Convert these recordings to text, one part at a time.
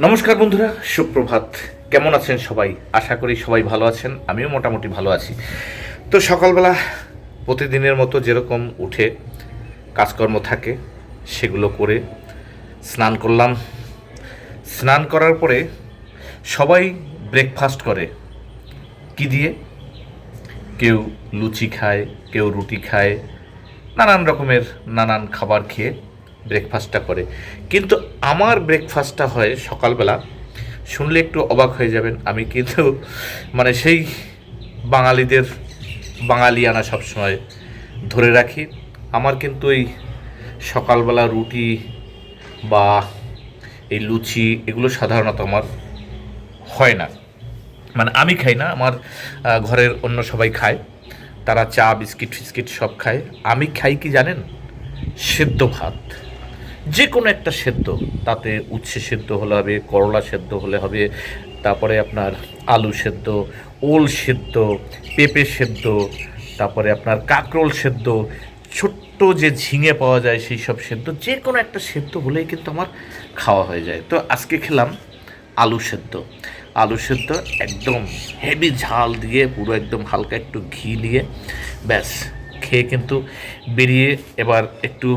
নমস্কার বন্ধুরা, সুপ্রভাত। কেমন আছেন সবাই? আশা করি সবাই ভালো আছেন। আমিও মোটামুটি ভালো আছি। তো সকালবেলা প্রতিদিনের মতো যেরকম উঠে কাজকর্ম থাকে সেগুলো করে স্নান করলাম। স্নান করার পরে সবাই ব্রেকফাস্ট করে কি দিয়ে? কেউ লুচি খায়, কেউ রুটি খায়, নানান রকমের নানান খাবার খেয়ে ব্রেকফাস্টটা করে। কিন্তু আমার ব্রেকফাস্টটা হয় সকালবেলা, শুনলে একটু অবাক হয়ে যাবেন। আমি কিন্তু সেই বাঙালিদের বাঙালিয়ানা সবসময় ধরে রাখি। আমার কিন্তু এই সকালবেলা রুটি বা এই লুচি এগুলো সাধারণত আমার হয় না। আমি খাই না, আমার ঘরের অন্য সবাই খায়, তারা চা বিস্কিট ফিস্কিট সব খায়। আমি খাই কি জানেন? সেদ্ধ ভাত, যে কোনো একটা সেদ্ধ, তাতে উচ্ছে সেদ্ধ হলে হবে, করলা সেদ্ধ হলে হবে, তারপরে আপনার আলু সেদ্ধ, ওল সেদ্ধ, পেঁপে সেদ্ধ, তারপরে আপনার কাঁকরোল সেদ্ধ, ছোট্ট যে ঝিঙে পাওয়া যায় সেই সব সেদ্ধ, যে কোনো একটা সেদ্ধ হলেই কিন্তু আমার খাওয়া হয়ে যায়। তো আজকে খেলাম আলু সেদ্ধ। আলু সেদ্ধ একদম হেভি ঝাল দিয়ে, পুরো একদম হালকা একটু ঘি দিয়ে, ব্যাস খেয়ে কিন্তু বেরিয়ে এবার একটু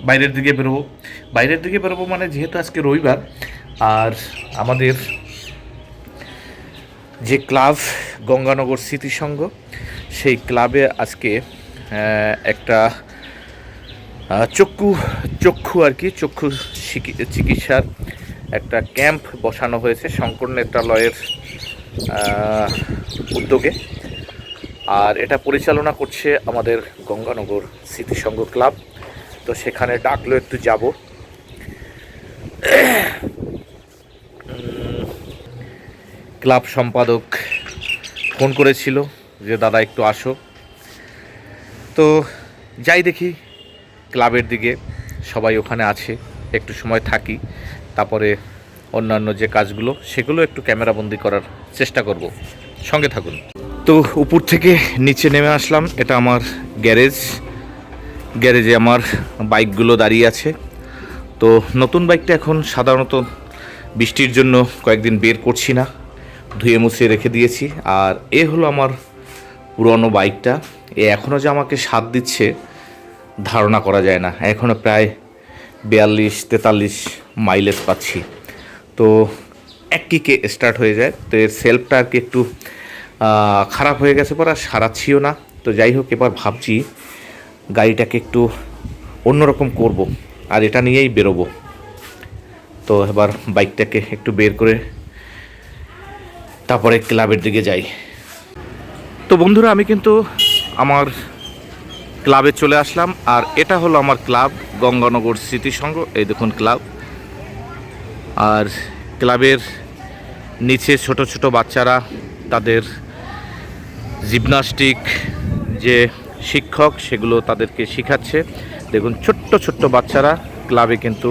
বাইরের দিকে বেরোবো। যেহেতু আজকে রবিবার, আর আমাদের যে ক্লাব গঙ্গানগর স্মৃতিসংঘ, সেই ক্লাবে আজকে একটা চক্ষু চিকিৎসার একটা ক্যাম্প বসানো হয়েছে শঙ্কর নেত্রালয়ের উদ্যোগে। আর এটা পরিচালনা করছে আমাদের গঙ্গানগর স্মৃতিসংঘ ক্লাব। তো সেখানে ডাকলো, একটু যাব। ক্লাব সম্পাদক ফোন করেছিল যে দাদা একটু আসো। তো যাই দেখি ক্লাবের দিকে, সবাই ওখানে আছে, একটু সময় থাকি, তারপরে অন্যান্য যে কাজগুলো সেগুলো একটু ক্যামেরাবন্দি করার চেষ্টা করব। সঙ্গে থাকুন। তো উপর থেকে নিচে নেমে আসলাম। এটা আমার গ্যারেজে আমার বাইকগুলো দাঁড়িয়ে আছে। তো নতুন বাইকটা এখন সাধারণত বৃষ্টির জন্য কয়েকদিন বের করছি না, ধুয়ে মুছে রেখে দিয়েছি। আর এ হলো আমার পুরনো বাইকটা। এখনও যে আমাকে স্বাদ দিচ্ছে ধারণা করা যায় না। এখনও প্রায় 42-43 মাইলেজ পাচ্ছি। তো এক কিকে স্টার্ট হয়ে যায়। তো এর সেলফটা আর কি একটু খারাপ হয়ে গেছে, পর আর সারাচ্ছিও না। তো যাই হোক, এবার ভাবছি গাড়িটাকে একটু অন্যরকম করব, আর এটা নিয়েই বেরোবো। তো এবার বাইকটাকে একটু বের করে তারপরে ক্লাবের দিকে যাই। তো বন্ধুরা, আমি কিন্তু আমার ক্লাবে চলে আসলাম। আর এটা হলো আমার ক্লাব গঙ্গানগর স্মৃতিসংঘ। এই দেখুন ক্লাব। আর ক্লাবের নিচে ছোট ছোট বাচ্চারা তাদের জিমনাস্টিক যে শিক্ষক সেগুলো তাদেরকে শেখাচ্ছে। দেখুন ছোট্ট ছোট্ট বাচ্চারা ক্লাবে কিন্তু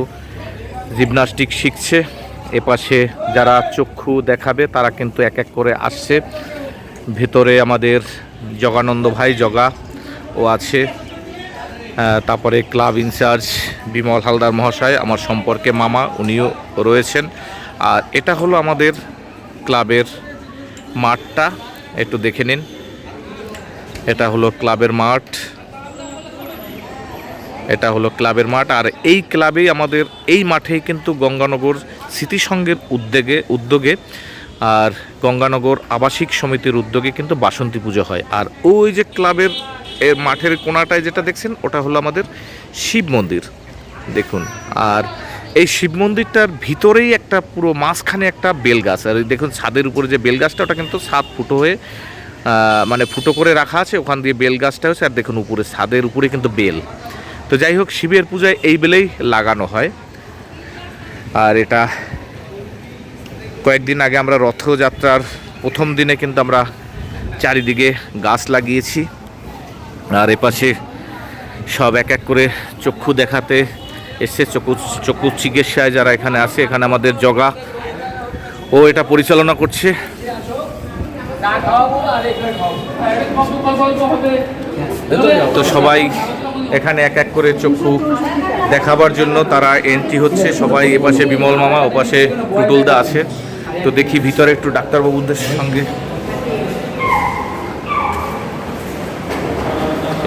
জিমনাস্টিক শিখছে। এপাশে যারা চক্ষু দেখাবে তারা কিন্তু এক এক করে আসছে। ভেতরে আমাদের জগানন্দ ভাই ও আছে, তারপরে ক্লাব ইনচার্জ বিমল হালদার মহাশয়, আমার সম্পর্কে মামা, উনিও রয়েছেন। আর এটা হলো আমাদের ক্লাবের মাঠটা, একটু দেখে নিন। এটা হলো ক্লাবের মাঠ। আর এই ক্লাবেই আমাদের এই মাঠেই কিন্তু গঙ্গানগর স্মৃতিসংঘের উদ্যোগে আর গঙ্গানগর আবাসিক সমিতির উদ্যোগে কিন্তু বাসন্তী পুজো হয়। আর ওই যে ক্লাবের মাঠের কোণাটায় যেটা দেখছেন, ওটা হলো আমাদের শিব মন্দির, দেখুন। আর এই শিব মন্দিরটার ভিতরেই একটা পুরো মাঝখানে একটা বেলগাছ। আর দেখুন ছাদের উপরে যে বেলগাছটা, ওটা কিন্তু ছাদ ফুটো হয়ে ফুটো করে রাখা আছে, ওখান দিয়ে বেলগাছটা হচ্ছে। আর দেখুন উপরে ছাদের উপরে কিন্তু বেল। তো যাই হোক, শিবের পূজায় এই বেলেই লাগানো হয়। আর এটা কয়েকদিন আগে আমরা রথযাত্রার প্রথম দিনে কিন্তু আমরা চারিদিকে গাছ লাগিয়েছি। আর এপাশে সব এক এক করে চক্ষু দেখাতে এসছে, চক্ষু চিকিৎসায় যারা এখানে আছে। এখানে আমাদের ও এটা পরিচালনা করছে। তো সবাই এখানে এক এক করে চক্ষু দেখাবার জন্য তারা এন্ট্রি হচ্ছে। সবাই এপাশে বিমল মামা, ওপাশে টুটুলদা আছে। তো দেখি ভিতরে একটু ডাক্তারবাবুদের সঙ্গে।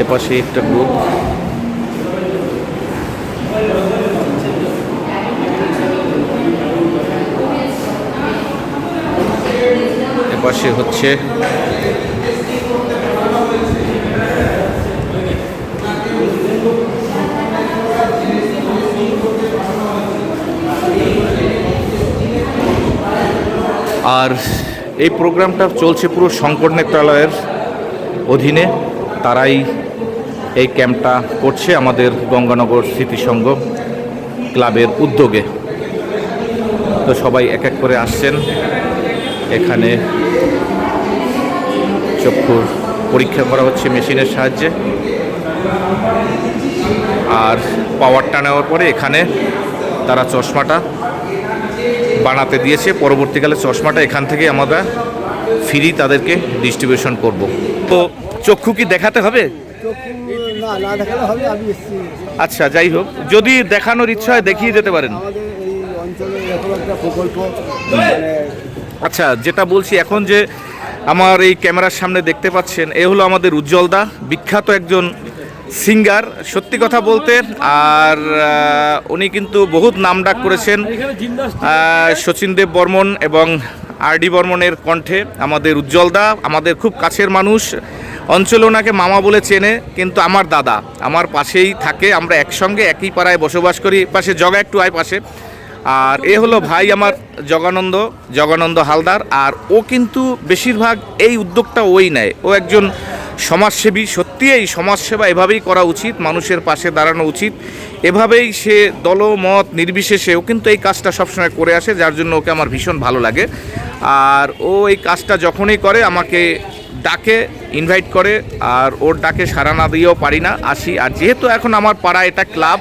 এপাশে একটা গ্রুপ, এপাশে হচ্ছে আর এই প্রোগ্রামটা চলছে পুরো শঙ্কর নেত্রালয়ের অধীনে। তারাই এই ক্যাম্পটা করছে আমাদের গঙ্গানগর স্মৃতিসংঘ ক্লাবের উদ্যোগে। তো সবাই এক এক করে আসছেন। এখানে চক্ষুর পরীক্ষা করা হচ্ছে মেশিনের সাহায্যে। আর পাওয়ারটা নেওয়ার পরে এখানে তারা চশমাটা বানাতে দিয়েছে। পরবর্তীকালে চশমাটা এখান থেকে আমরা ফ্রি তাদেরকে ডিস্ট্রিবিউশন করব। তো চক্ষু কি দেখাতে হবে? আচ্ছা, যাই হোক, যদি দেখানোর ইচ্ছা হয় দেখিয়ে যেতে পারেন। আচ্ছা, যেটা বলছি এখন, যে আমার এই ক্যামেরার সামনে দেখতে পাচ্ছেন, এ হলো আমাদের উজ্জ্বলদা, বিখ্যাত একজন সিঙ্গার সত্যি কথা বলতে। আর উনি কিন্তু বহুত নামডাক করেছেন শচীন দেব বর্মন এবং আর.ডি. বর্মনের কণ্ঠে। আমাদের উজ্জ্বলদা আমাদের খুব কাছের মানুষ, অঞ্চলে ওনাকে মামা বলে চেনে, কিন্তু আমার দাদা আমার পাশেই থাকে। আমরা একসঙ্গে একই পাড়ায় বসবাস করি। পাশে জগা একটু আয় পাশে। আর এ হলো ভাই আমার জগানন্দ হালদার। আর ও কিন্তু বেশিরভাগ এই উদ্যোগটা ওই নেয়। ও একজন সমাজসেবী। সত্যি এই সমাজসেবা এভাবেই করা উচিত, মানুষের পাশে দাঁড়ানো উচিত। এভাবেই সে দলমত নির্বিশেষে ও কিন্তু এই কাজটা সবসময় করে আসে, যার জন্য ওকে আমার ভীষণ ভালো লাগে। আর ও এই কাজটা যখনই করে আমাকে ডাকে, ইনভাইট করে। আর ওর ডাকে সাড়া না দিয়েও পারি না, আসি। আর যেহেতু এখন আমার পাড়া এটা ক্লাব,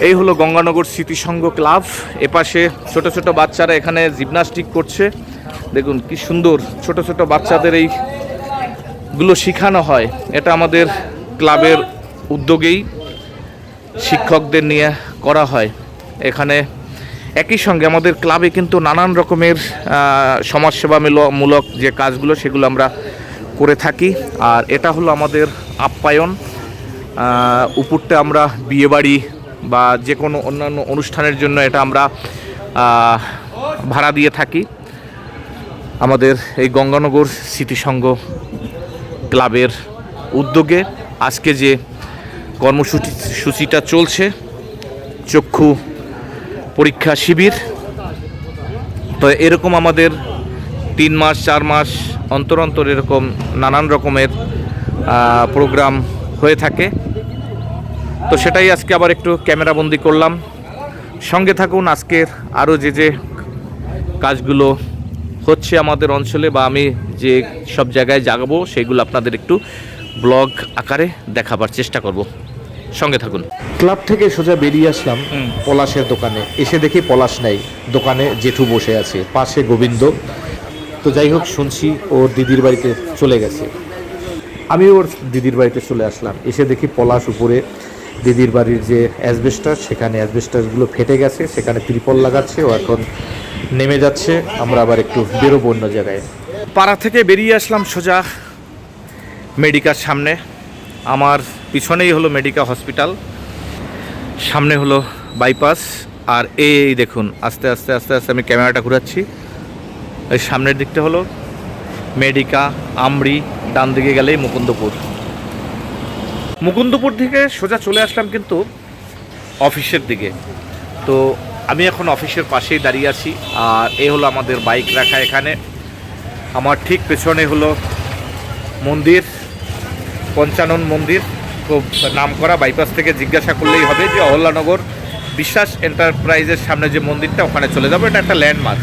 এই হলো গঙ্গানগর স্মৃতিসংঘ ক্লাব। এপাশে ছোট ছোট বাচ্চারা এখানে জিমনাস্টিক করছে। দেখুন কি সুন্দর, ছোট ছোট বাচ্চাদের এইগুলো শেখানো হয়। এটা আমাদের ক্লাবের উদ্যোগেই শিক্ষকদের নিয়ে করা হয়। এখানে একই সঙ্গে আমাদের ক্লাবে কিন্তু নানান রকমের সমাজসেবামূলক যে কাজগুলো সেগুলো আমরা করে থাকি। আর এটা হলো আমাদের আপ্যায়ন। উপরটা আমরা বিয়েবাড়ি বা যে কোনো অন্যান্য অনুষ্ঠানের জন্য এটা আমরা ভাড়া দিয়ে থাকি। আমাদের এই গঙ্গানগর স্মৃতিসংঘ ক্লাবের উদ্যোগে আজকে যে কর্মসূচিটা চলছে, চক্ষু পরীক্ষা শিবির। তো এরকম আমাদের 3 মাস 4 মাস অন্তর অন্তর এরকম নানান রকমের প্রোগ্রাম হয়ে থাকে। তো সেটাই আজকে আবার একটু ক্যামেরাবন্দি করলাম। সঙ্গে থাকুন। আজকের আরও যে কাজগুলো হচ্ছে আমাদের অঞ্চলে বা আমি যে সব জায়গায় যাবো সেগুলো আপনাদের একটু ব্লগ আকারে দেখাবার চেষ্টা করব। সঙ্গে থাকুন। ক্লাব থেকে সোজা বেরিয়ে আসলাম পলাশের দোকানে। এসে দেখি পলাশ নাই, দোকানে জেঠু বসে আছে, পাশে গোবিন্দ। তো যাই হোক, শুনছি ওর দিদির বাড়িতে চলে গেছে। আমি ওর দিদির বাড়িতে চলে আসলাম। এসে দেখি পলাশ উপরে দিদির বাড়ির যে অ্যাসবেস্টার, সেখানে অ্যাসবেস্টারগুলো ফেটে গেছে, সেখানে ত্রিপল লাগাচ্ছে। ও এখন নেমে যাচ্ছে। আমরা আবার একটু বেরোবো অন্য জায়গায়। পাড়া থেকে বেরিয়ে আসলাম সোজা মেডিকার সামনে। আমার পিছনেই হলো মেডিকা হসপিটাল, সামনে হলো বাইপাস। আর এই দেখুন, আস্তে আস্তে আস্তে আস্তে আমি ক্যামেরাটা ঘুরাচ্ছি। এই সামনের দিকটা হলো মেডিকা, আমরি, ডান দিকে গেলেই মুকুন্দপুর থেকে সোজা চলে আসলাম কিন্তু অফিসের দিকে। তো আমি এখন অফিসের পাশেই দাঁড়িয়ে আছি। আর এই হলো আমাদের বাইক রাখা এখানে। আমার ঠিক পেছনে হলো মন্দির, পঞ্চানন মন্দির, খুব নাম করা। বাইপাস থেকে জিজ্ঞাসা করলেই হবে যে অহল্যানগর বিশ্বাস এন্টারপ্রাইজের সামনে যে মন্দিরটা, ওখানে চলে যাবো। এটা একটা ল্যান্ডমার্ক।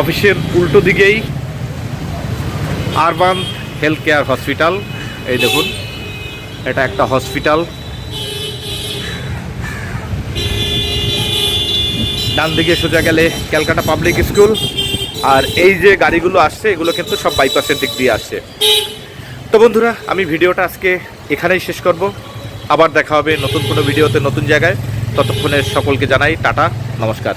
অফিসের উল্টো দিকেই আরবান হেলথ কেয়ার হসপিটাল। এই দেখুন, এটা একটা হসপিটাল। ডান দিকে সোজা গেলে ক্যালকাটা পাবলিক স্কুল। আর এই যে গাড়িগুলো আসছে এগুলো কিন্তু সব বাইপাসের দিক দিয়ে আসছে। তো বন্ধুরা, আমি ভিডিওটা আজকে এখানেই শেষ করব। আবার দেখা হবে নতুন কোনো ভিডিওতে, নতুন জায়গায়। ততক্ষণে সকলকে জানাই টাটা, নমস্কার।